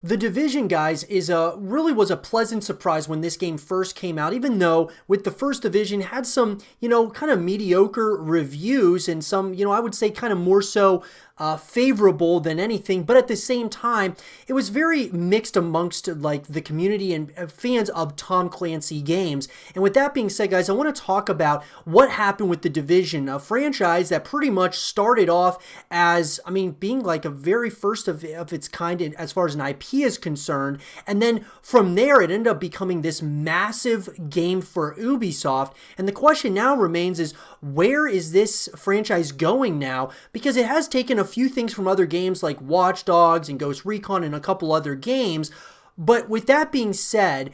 The Division, guys, really was a pleasant surprise when this game first came out, even though with the first Division had some, kind of mediocre reviews and some, I would say kind of more so favorable than anything. But at the same time, it was very mixed amongst like the community and fans of Tom Clancy games. And with that being said, guys, I want to talk about what happened with the Division, a franchise that pretty much started off as, being like a very first of its kind as far as an IP is concerned. And then from there, it ended up becoming this massive game for Ubisoft. And the question now remains is, where is this franchise going now? Because it has taken a few things from other games like Watch Dogs and Ghost Recon and a couple other games. But with that being said,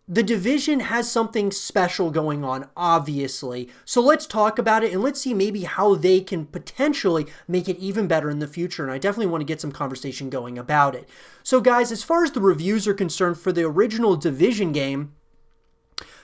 the Division has something special going on, obviously. So let's talk about it and let's see maybe how they can potentially make it even better in the future. And I definitely want to get some conversation going about it. So guys, as far as the reviews are concerned for the original Division game,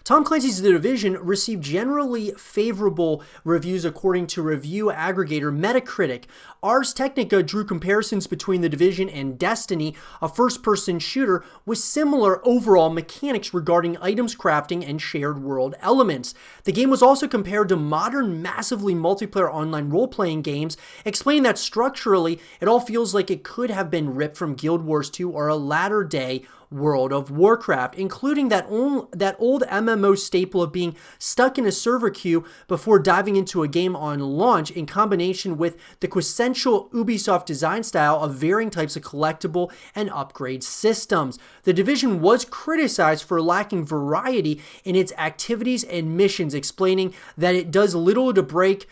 Tom Clancy's The Division received generally favorable reviews according to review aggregator Metacritic. Ars Technica drew comparisons between The Division and Destiny, a first-person shooter with similar overall mechanics regarding items crafting and shared world elements. The game was also compared to modern, massively multiplayer online role-playing games, explaining that structurally, it all feels like it could have been ripped from Guild Wars 2 or a latter-day World of Warcraft, including that old MMO staple of being stuck in a server queue before diving into a game on launch, in combination with the quintessential Ubisoft design style of varying types of collectible and upgrade systems. The Division was criticized for lacking variety in its activities and missions, explaining that it does little to break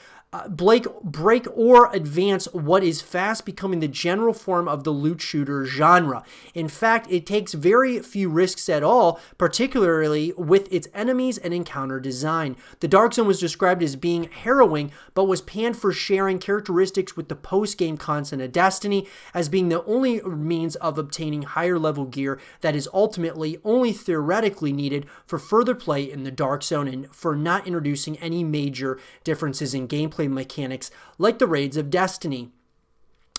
or advance what is fast becoming the general form of the loot shooter genre. In fact, it takes very few risks at all, particularly with its enemies and encounter design. The Dark Zone was described as being harrowing, but was panned for sharing characteristics with the post-game content of Destiny, as being the only means of obtaining higher level gear that is ultimately only theoretically needed for further play in the Dark Zone, and for not introducing any major differences in gameplay mechanics like the raids of Destiny.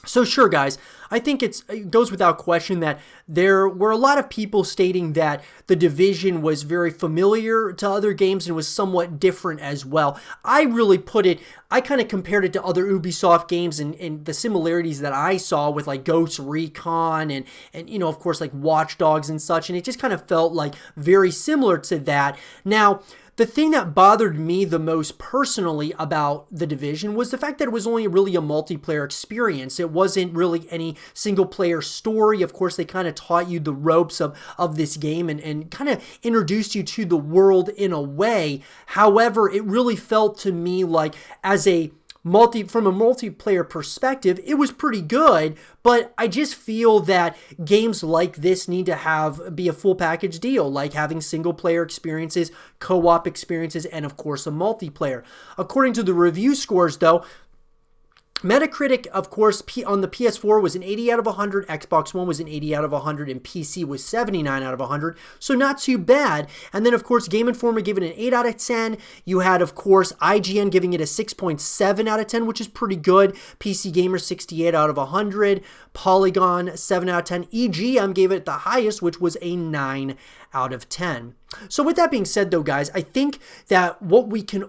So sure, guys, I think it goes without question that there were a lot of people stating that the Division was very familiar to other games and was somewhat different as well. I kind of compared it to other Ubisoft games and the similarities that I saw with like Ghost Recon and of course like Watch Dogs and such, and it just kind of felt like very similar to that. Now, the thing that bothered me the most personally about The Division was the fact that it was only really a multiplayer experience. It wasn't really any single-player story. Of course, they kind of taught you the ropes of this game and kind of introduced you to the world in a way. However, it really felt to me like from a multiplayer perspective, it was pretty good, but I just feel that games like this need to be a full package deal, like having single player experiences, co-op experiences, and of course a multiplayer. According to the review scores though, Metacritic, of course, on the PS4 was an 80 out of 100, Xbox One was an 80 out of 100, and PC was 79 out of 100, so not too bad. And then, of course, Game Informer gave it an 8 out of 10. You had, of course, IGN giving it a 6.7 out of 10, which is pretty good. PC Gamer, 68 out of 100. Polygon, 7 out of 10. EGM gave it the highest, which was a 9 out of 10. So with that being said, though, guys, I think that what we can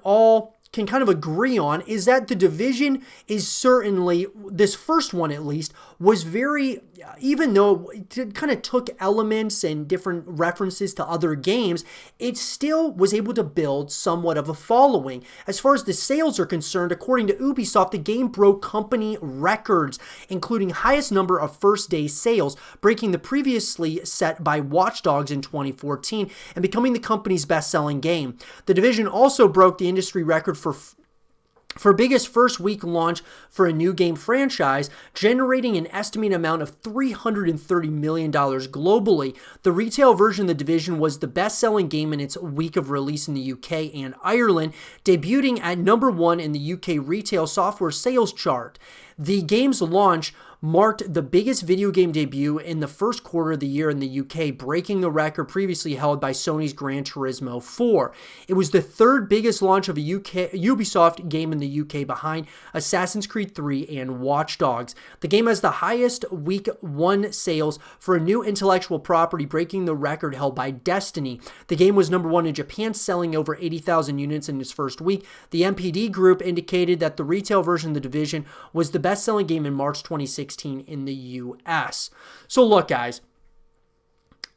kind of agree on is that The Division is certainly, this first one at least, was very, even though it kind of took elements and different references to other games, it still was able to build somewhat of a following. As far as the sales are concerned, according to Ubisoft, the game broke company records, including highest number of first day sales, breaking the previously set by Watch Dogs in 2014 and becoming the company's best-selling game. The Division also broke the industry record for biggest first week launch for a new game franchise, generating an estimated amount of $330 million globally. The retail version of The Division was the best-selling game in its week of release in the UK and Ireland, debuting at number 1 in the UK retail software sales chart. The game's launch marked the biggest video game debut in the first quarter of the year in the UK, breaking the record previously held by Sony's Gran Turismo 4. It was the third biggest launch of a Ubisoft game in the UK, behind Assassin's Creed 3 and Watch Dogs. The game has the highest week 1 sales for a new intellectual property, breaking the record held by Destiny. The game was number 1 in Japan, selling over 80,000 units in its first week. The NPD Group indicated that the retail version of The Division was the best-selling game in March 2016 in the US. So look, guys,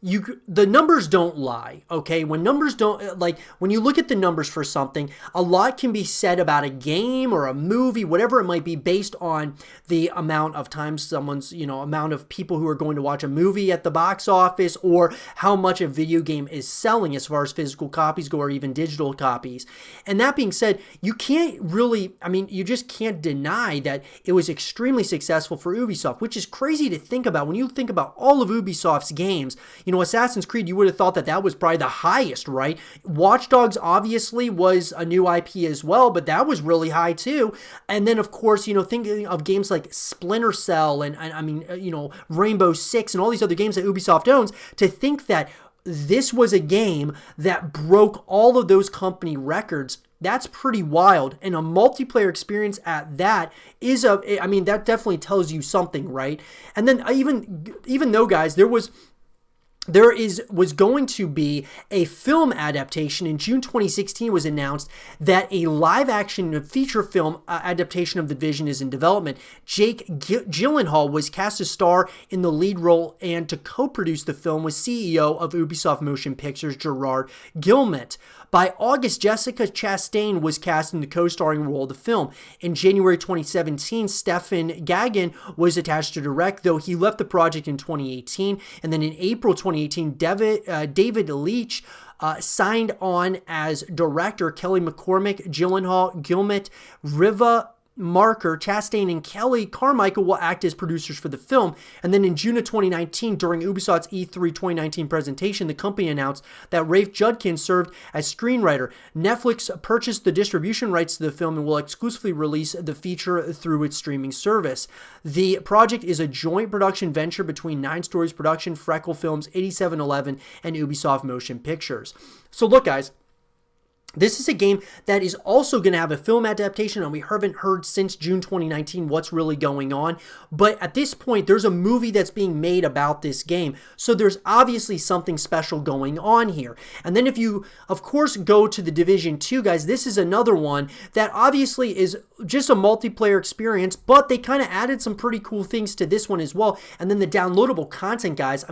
the numbers don't lie, okay? When numbers don't, like, when you look at the numbers for something, a lot can be said about a game or a movie, whatever it might be, based on the amount of times someone's, amount of people who are going to watch a movie at the box office, or how much a video game is selling as far as physical copies go, or even digital copies. And that being said, you can't really, you just can't deny that it was extremely successful for Ubisoft, which is crazy to think about. When you think about all of Ubisoft's games, Assassin's Creed, you would have thought that that was probably the highest, right? Watch Dogs obviously was a new IP as well, but that was really high too. And then, of course, thinking of games like Splinter Cell and Rainbow Six and all these other games that Ubisoft owns, to think that this was a game that broke all of those company records, that's pretty wild. And a multiplayer experience at that is that definitely tells you something, right? And then even though, guys, there was going to be a film adaptation. In June 2016, it was announced that a live-action feature film adaptation of The Division is in development. Jake Gyllenhaal was cast as star in the lead role, and to co-produce the film was CEO of Ubisoft Motion Pictures, Gerard Guillemette. By August, Jessica Chastain was cast in the co-starring role of the film. In January 2017, Stefan Gagin was attached to direct, though he left the project in 2018. And then in April 2018, David Leitch signed on as director. Kelly McCormick, Gyllenhaal, Guillemette, Riva Marker, Chastain, and Kelly Carmichael will act as producers for the film. And then in June of 2019, during Ubisoft's E3 2019 presentation, the company announced that Rafe Judkins served as screenwriter. Netflix purchased the distribution rights to the film and will exclusively release the feature through its streaming service. The project is a joint production venture between 9 Stories Production, Freckle Films, 8711, and Ubisoft Motion Pictures. So look, guys, this is a game that is also going to have a film adaptation, and we haven't heard since June 2019 what's really going on. But at this point, there's a movie that's being made about this game. So there's obviously something special going on here. And then if you, of course, go to The Division 2, guys, this is another one that obviously is just a multiplayer experience, but they kind of added some pretty cool things to this one as well. And then the downloadable content, guys,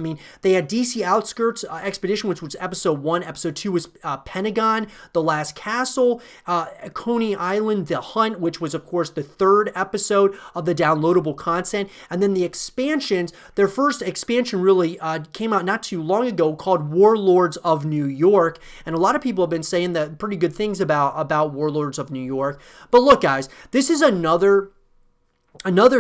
they had DC Outskirts Expedition, which was episode 1. Episode 2 was Pentagon, The Last Castle, Coney Island, The Hunt, which was, of course, the 3rd episode of the downloadable content. And then the expansions, their first expansion really came out not too long ago, called Warlords of New York. And a lot of people have been saying that pretty good things about Warlords of New York. But look, guys, this is another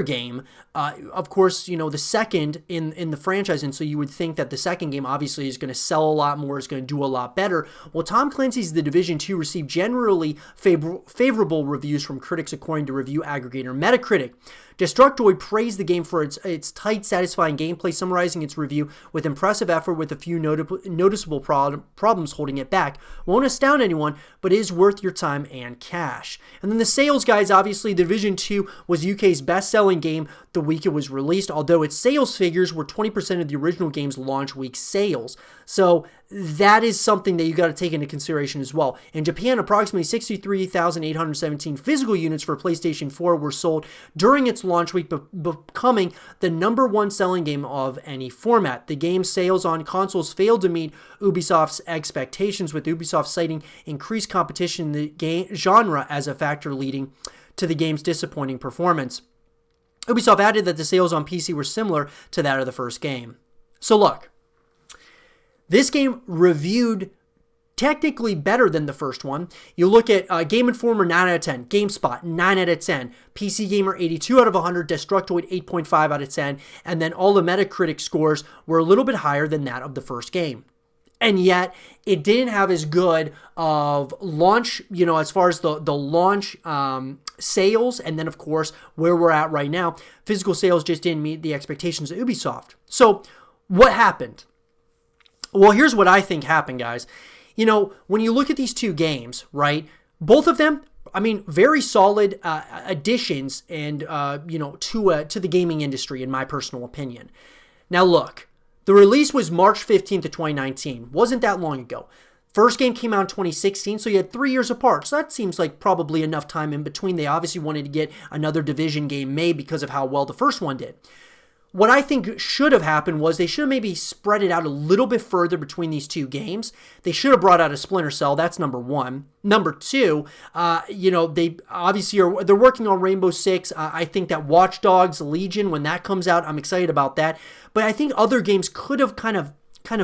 game, of course, the second in the franchise, and so you would think that the second game obviously is going to sell a lot more, is going to do a lot better. Well, Tom Clancy's The Division 2 received generally favorable reviews from critics, according to review aggregator Metacritic. Destructoid praised the game for its tight, satisfying gameplay, summarizing its review with impressive effort with a few noticeable problems holding it back. Won't astound anyone, but is worth your time and cash. And then the sales, guys, obviously The Division 2 was UK's best-selling game the week it was released, although its sales figures were 20% of the original game's launch week sales. So that is something that you got to take into consideration as well. In Japan, approximately 63,817 physical units for PlayStation 4 were sold during its launch week, becoming the _1 selling game of any format. The game's sales on consoles failed to meet Ubisoft's expectations, with Ubisoft citing increased competition in the game genre as a factor leading to the game's disappointing performance. Ubisoft added that the sales on PC were similar to that of the first game. So look, this game reviewed technically better than the first one. You look at Game Informer 9 out of 10, GameSpot 9 out of 10, PC Gamer 82 out of 100, Destructoid 8.5 out of 10, and then all the Metacritic scores were a little bit higher than that of the first game. and yet it didn't have as good of launch, as far as the launch sales, and then of course where we're at right now, physical sales just didn't meet the expectations of Ubisoft. So what happened? Well, here's what I think happened, guys. When you look at these two games, right, both of them, I mean, very solid additions and to the gaming industry, in my personal opinion. Now look, the release was March 15th of 2019. Wasn't that long ago. First game came out in 2016, so you had 3 years apart. So that seems like probably enough time in between. They obviously wanted to get another Division game made because of how well the first one did. What I think should have happened was they should have maybe spread it out a little bit further between these two games. They should have brought out a Splinter Cell. That's number one. Number two, they obviously they're working on Rainbow Six. I think that Watch Dogs Legion, when that comes out, I'm excited about that. But I think other games could have kind of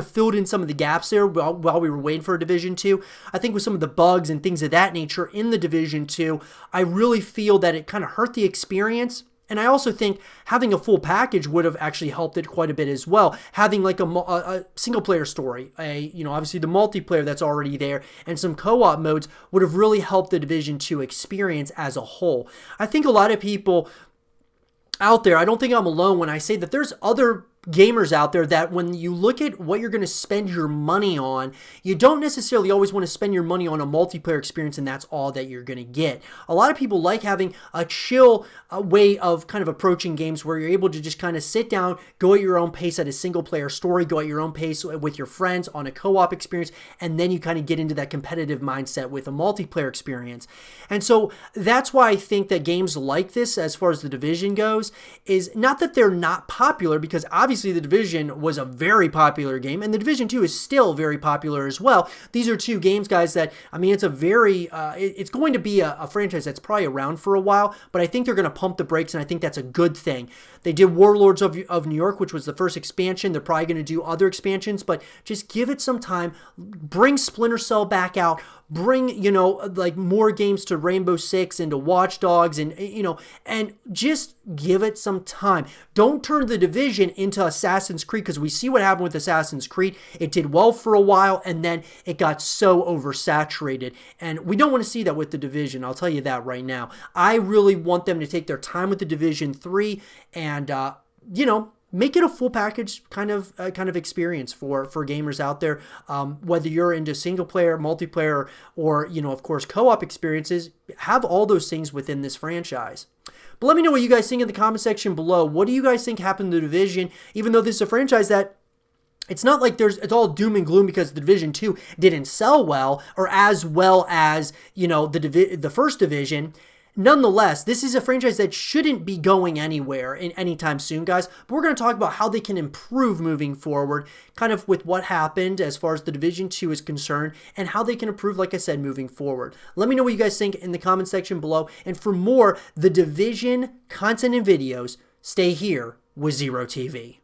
filled in some of the gaps there while we were waiting for Division 2. I think with some of the bugs and things of that nature in the Division 2, I really feel that it kind of hurt the experience. And I also think having a full package would have actually helped it quite a bit as well. Having like a single player story, obviously the multiplayer that's already there, and some co-op modes would have really helped the Division 2 experience as a whole. I think a lot of people out there, I don't think I'm alone when I say that there's other gamers out there that when you look at what you're going to spend your money on, you don't necessarily always want to spend your money on a multiplayer experience and that's all that you're going to get. A lot of people like having a chill way of kind of approaching games where you're able to just kind of sit down, go at your own pace at a single player story, go at your own pace with your friends on a co-op experience, and then you kind of get into that competitive mindset with a multiplayer experience. And so that's why I think that games like this, as far as the Division goes, is not that they're not popular, because obviously the Division was a very popular game, and the Division 2 is still very popular as well. These are two games, guys, that, I mean, it's a very, it's going to be a franchise that's probably around for a while, but I think they're going to pump the brakes, and I think that's a good thing. They did Warlords of New York, which was the first expansion. They're probably going to do other expansions, but just give it some time. Bring Splinter Cell back out. Bring, like more games to Rainbow Six and to Watch Dogs, and, and just give it some time. Don't turn the Division into Assassin's Creed, because we see what happened with Assassin's Creed. It did well for a while, and then it got so oversaturated, and we don't want to see that with the Division. I'll tell you that right now. I really want them to take their time with the Division 3 and, make it a full package kind of experience for gamers out there. Whether you're into single player, multiplayer, or, of course, co-op experiences, have all those things within this franchise. But let me know what you guys think in the comment section below. What do you guys think happened to the Division, even though this is a franchise that it's not like it's all doom and gloom because the Division 2 didn't sell well, or as well as, the first Division. Nonetheless, this is a franchise that shouldn't be going anywhere anytime soon, guys. But we're going to talk about how they can improve moving forward, kind of with what happened as far as the Division 2 is concerned, and how they can improve, like I said, moving forward. Let me know what you guys think in the comment section below. And for more The Division content and videos, stay here with Zero TV.